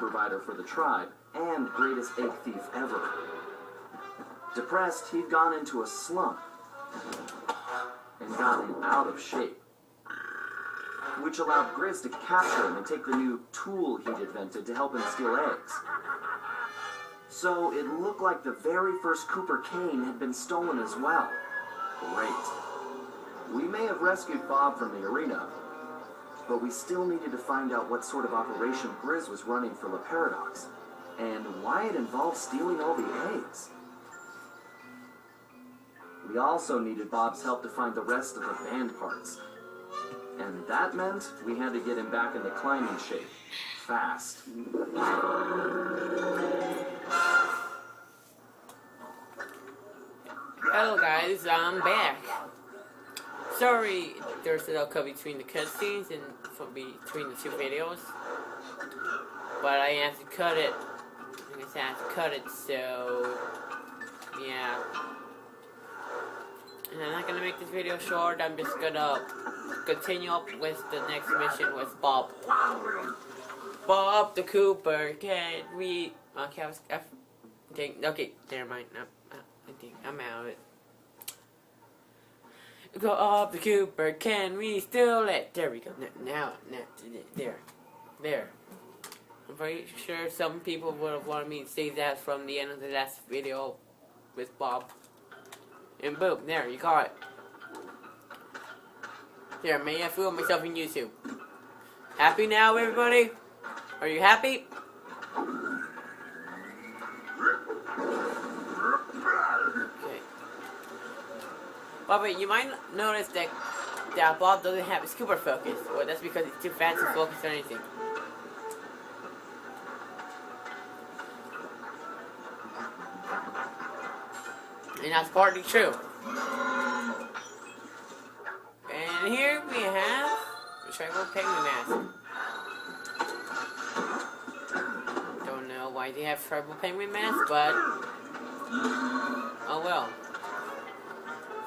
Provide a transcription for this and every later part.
provider for the tribe and greatest egg thief ever. Depressed, he'd gone into a slump and gotten out of shape, which allowed Grizz to capture him and take the new tool he'd invented to help him steal eggs. So it looked like the very first Cooper cane had been stolen as well. Great. We may have rescued Bob from the arena, but we still needed to find out what sort of operation Grizz was running for La Paradox, and why it involved stealing all the eggs. We also needed Bob's help to find the rest of the band parts. And that meant we had to get him back into climbing shape. Fast. Hello guys, I'm back. Sorry there's a little cut between the cutscenes and between the two videos. But I have to cut it. I guess I have to cut it, so yeah. And I'm not gonna make this video short, I'm just gonna continue up with the next mission with Bob. Bob the Cooper, can we... Okay, okay, never mind. I think I'm out of it. Bob the Cooper, can we steal it? There we go. Now, there. I'm pretty sure some people would have wanted me to say that from the end of the last video with Bob. And boom, there, you got it. There, may I fool myself in YouTube. Happy now, everybody? Are you happy? Okay. But you might notice that Bob doesn't have his Cooper focus. Well, that's because he's too fast to focus on anything. And that's partly true. And here we have the tribal penguin mask. Don't know why they have tribal penguin mask, but oh well.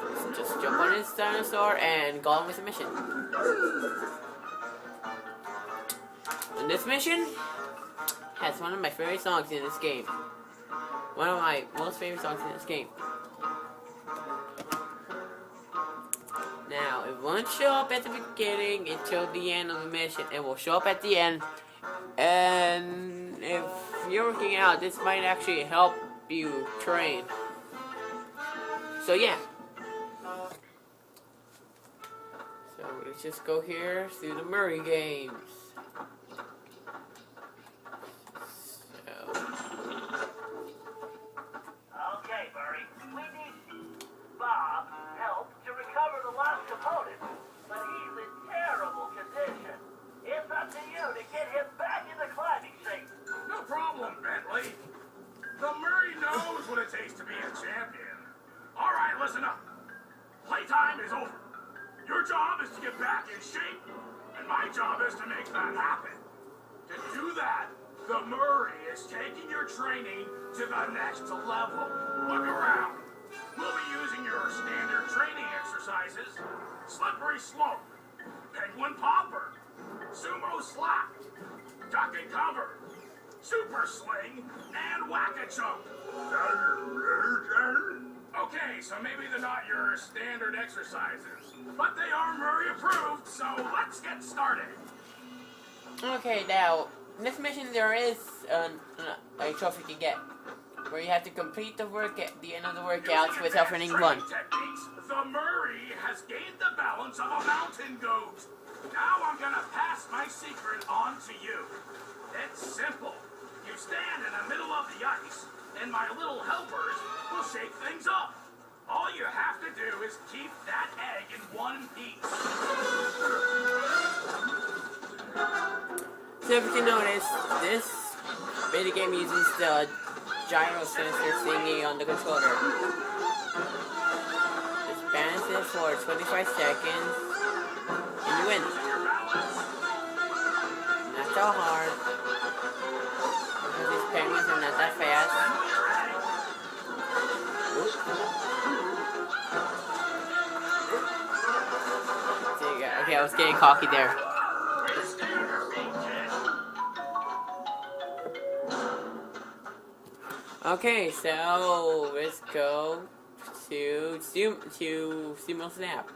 Let's just jump on this dinosaur and go on with the mission. And this mission has one of my favorite songs in this game. One of my most favorite songs in this game. Now, it won't show up at the beginning until the end of the mission. It will show up at the end. And if you're working out, this might actually help you train. So, yeah. So, let's just go here through the Murray games. Okay, Murray. We need Bob help to recover the lost component, but he's in terrible condition. It's up to you to get him back into climbing shape. No problem, Bentley. The Murray knows what it takes to be a champion. All right, listen up. Playtime is over. Your job is to get back in shape, and my job is to make that happen. To do that, the Murray is taking your training to the next level. Look around. We'll be using your standard training exercises: slippery slope, penguin popper, sumo slap, duck and cover, super sling, and whack-a-choke. Okay, so maybe they're not your standard exercises, but they are Murray approved, so let's get started. Okay, now, in this mission there is a trophy to get, where you have to complete the work at the end of the workouts without winning one. Techniques, the Murray has gained the balance of a mountain goat. Now I'm gonna pass my secret on to you. It's simple. You stand in the middle of the ice, and my little helpers will shake things up. All you have to do is keep that egg in one piece. So if you notice, this video game uses the gyro sensor thingy on the controller. Just balance it for 25 seconds, and you win. Not so hard, because these penguins are not that fast. There you go. Okay, I was getting cocky there. Okay, so let's go to Sumo Snap.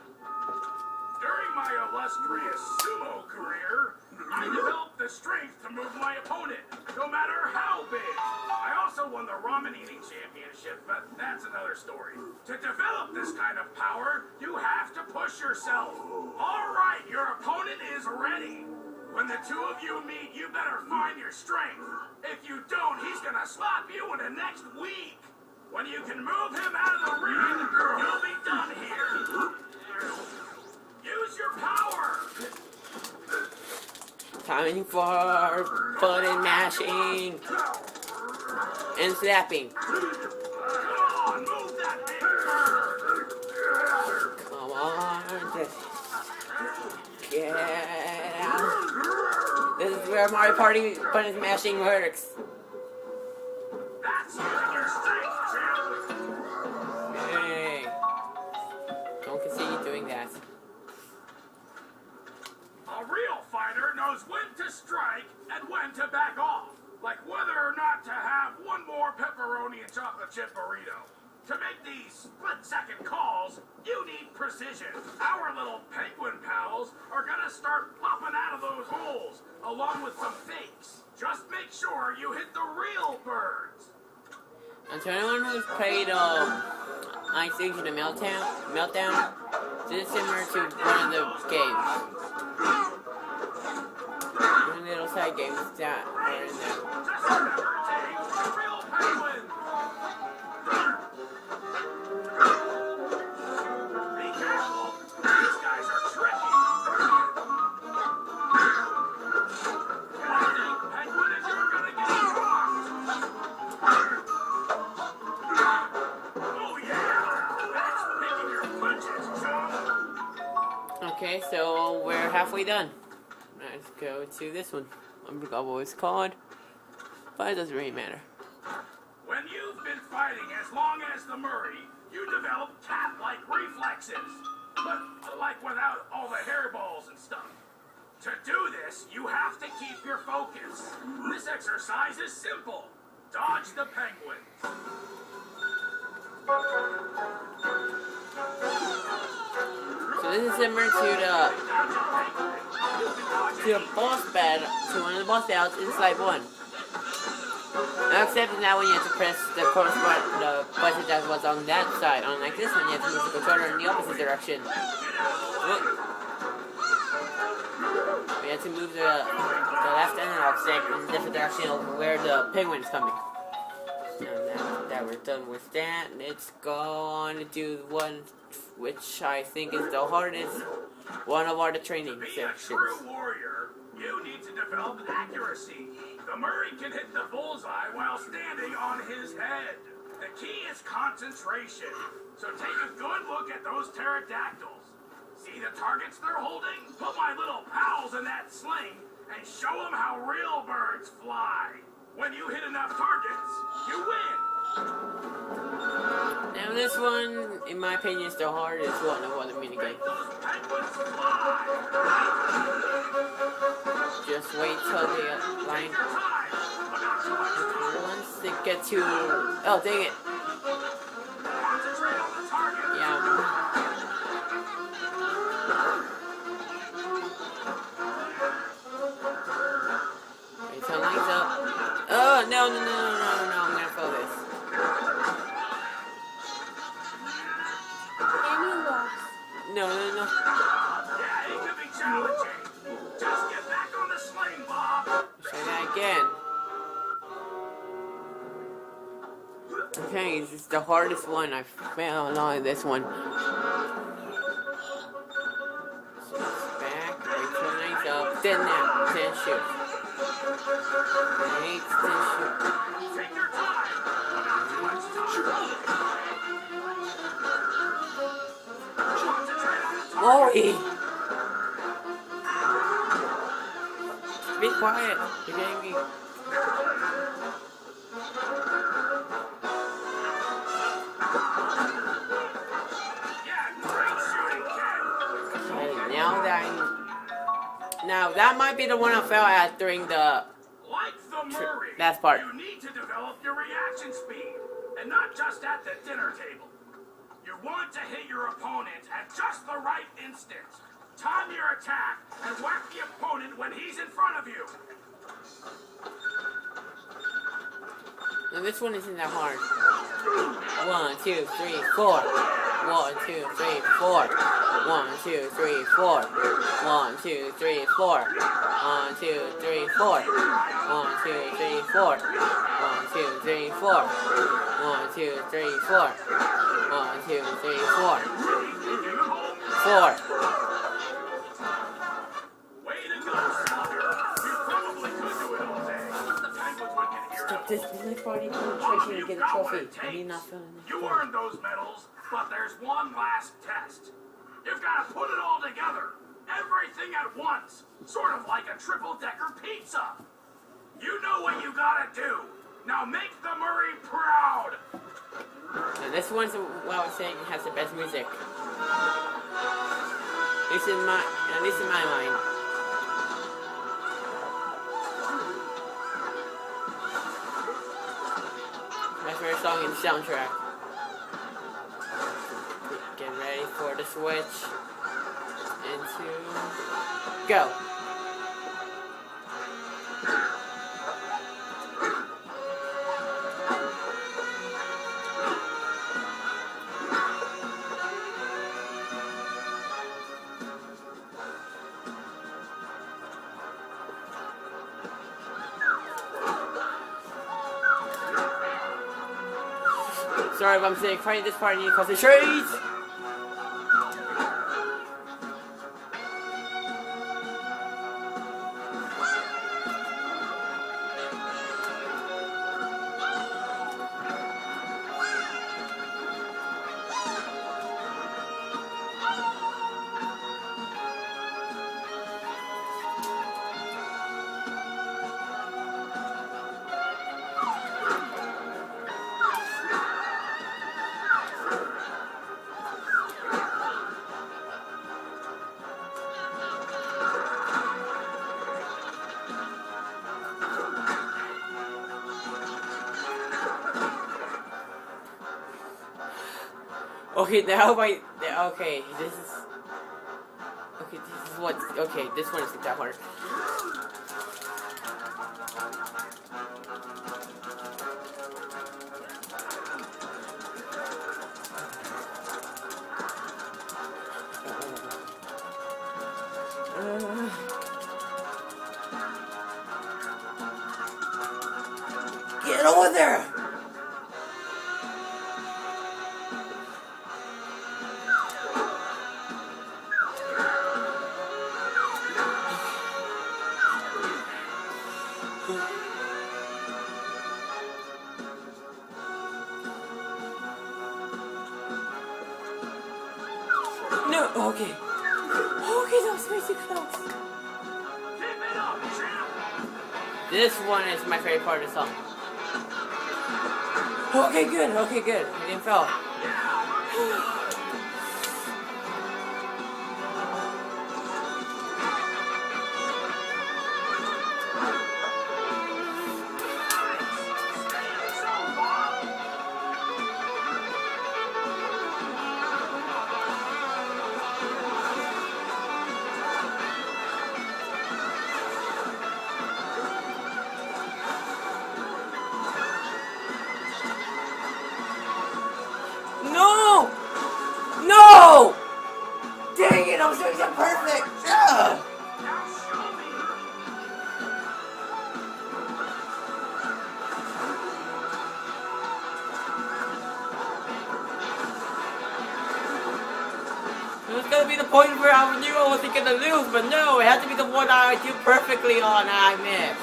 During my illustrious sumo career, I developed the strength to move my opponent, no matter how big. I also won the ramen eating championship, but that's another story. To develop this kind of power, you have to push yourself. All right, your opponent is ready. When the two of you meet, you better find your strength. If you don't, he's gonna slap you in the next week. When you can move him out of the ring, you'll be done here. Use your power. Time for button mashing and slapping. Come on, move that thing. Come on, just get out. This is where Mario Party button mashing works. That's using your strength, champ. Hey, don't continue doing that. A real fighter knows when to strike and when to back off. Like whether or not to have one more pepperoni and chocolate chip burrito. To make these split-second calls, you need precision. Our little penguin pals are gonna start popping out of those holes, along with some fakes. Just make sure you hit the real birds. And to anyone who's played Ice Age and Meltdown, this is similar to one of those games. One of the little side games that are in there. Just remember, take the real penguin. Be careful. These guys are tricky. I think penguin is you're gonna get rocked. Oh yeah, that's picking your punches, chum. Okay, so we're halfway done. Let's go to this one. I forgot what it's called, but it doesn't really matter. When you've been fighting as long as the Murray, you develop cat-like reflexes. But like without all the hairballs and stuff. To do this, you have to keep your focus. This exercise is simple. Dodge the penguin. So this is similar to the boss battle, to one of the boss battles in Slide 1. Now, except now when you have to press the corresponding button that was on that side. Unlike this one, you have to move the controller in the opposite direction. Whoop. We have to move the left analog stick in a different direction of where the penguin is coming. Now that we're done with that, let's go on to do one which I think is the hardest one of all the training To be a sections. true warrior, you need to develop accuracy. The Murray can hit the bullseye while standing on his head. The key is concentration. So take a good look at those pterodactyls. See the targets they're holding? Put my little pals in that sling and show them how real birds fly. When you hit enough targets, you win. Now this one, in my opinion, is the hardest one of all the minigame. Make those penguins fly. Just wait till the line. Take your time. But not too much time. Once they get to... Oh, dang it. Concentrate on the target. Yeah. Wait till line's up. Oh, no, I'm gonna fail this. No. Yeah, it could be challenging. Just get back on the sling, Bob. Try that again. Okay, this is the hardest one. I failed on this one. So back, wait till line's up. Then now, 10 shoot. 8, 10 shoot. Take your time. But not too much time. Concentrate on the target. Whoa! Be quiet. You're getting me. Yeah, great shooting, kid. Okay, now that might be the one I fell at during the... Like the Murray, Last part. You need to develop your reaction speed, and not just at the dinner table. You want to hit your opponent at just the right instant. Time your attack and whack the opponent when he's in front of you. Now this one isn't that hard. 1, 2, 3, 4. 1, 2, 3, 4. 1, 2, 3, 4. 1, 2, 3, 4. 1, 2, 3, 4. 1, 2, 3, 4. 1, 2, 3, 4. 1, 2, 3, 4. 1, 2, 3, 4. 4. Way to go, Slugger. You probably could do it all day. The Penguins would get here. Stop this life party Look, concentration and you've get a got what trophy. it I need takes. not feeling it. You earned those medals, but there's one last test. You've got to put it all together. Everything at once. Sort of like a triple-decker pizza. You know what you gotta do. Now make the Murray proud. Now this one's what I was saying has the best music. At least in my mind. My favorite song in the soundtrack. Get ready for the switch. Into go. Sorry if I'm saying crying this part, I need to concentrate. Okay, now okay, this is what, okay, this one isn't that hard. Get over there! No, okay. Okay, that was way too close. Keep it up, champ. This one is my favorite part of the song. Okay, good. I didn't fall. No! No! Dang it, I was doing so perfect! Ugh. Now show me. It was gonna be the point where I knew I wasn't gonna lose, but no, it had to be the one I do perfectly on and I missed.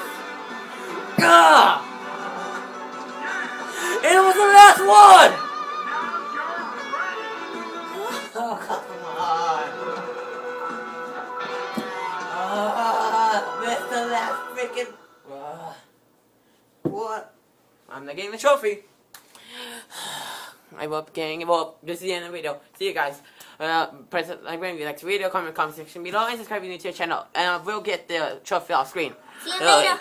Ugh! It was the last one! Oh, come on. Missed the last freaking... What? I'm not getting the trophy. I will up, gang. Well, this is the end of the video. See you guys. Press like button if you like the video, comment section below, and subscribe if you're new to the channel. And I will get the trophy off screen. See you later.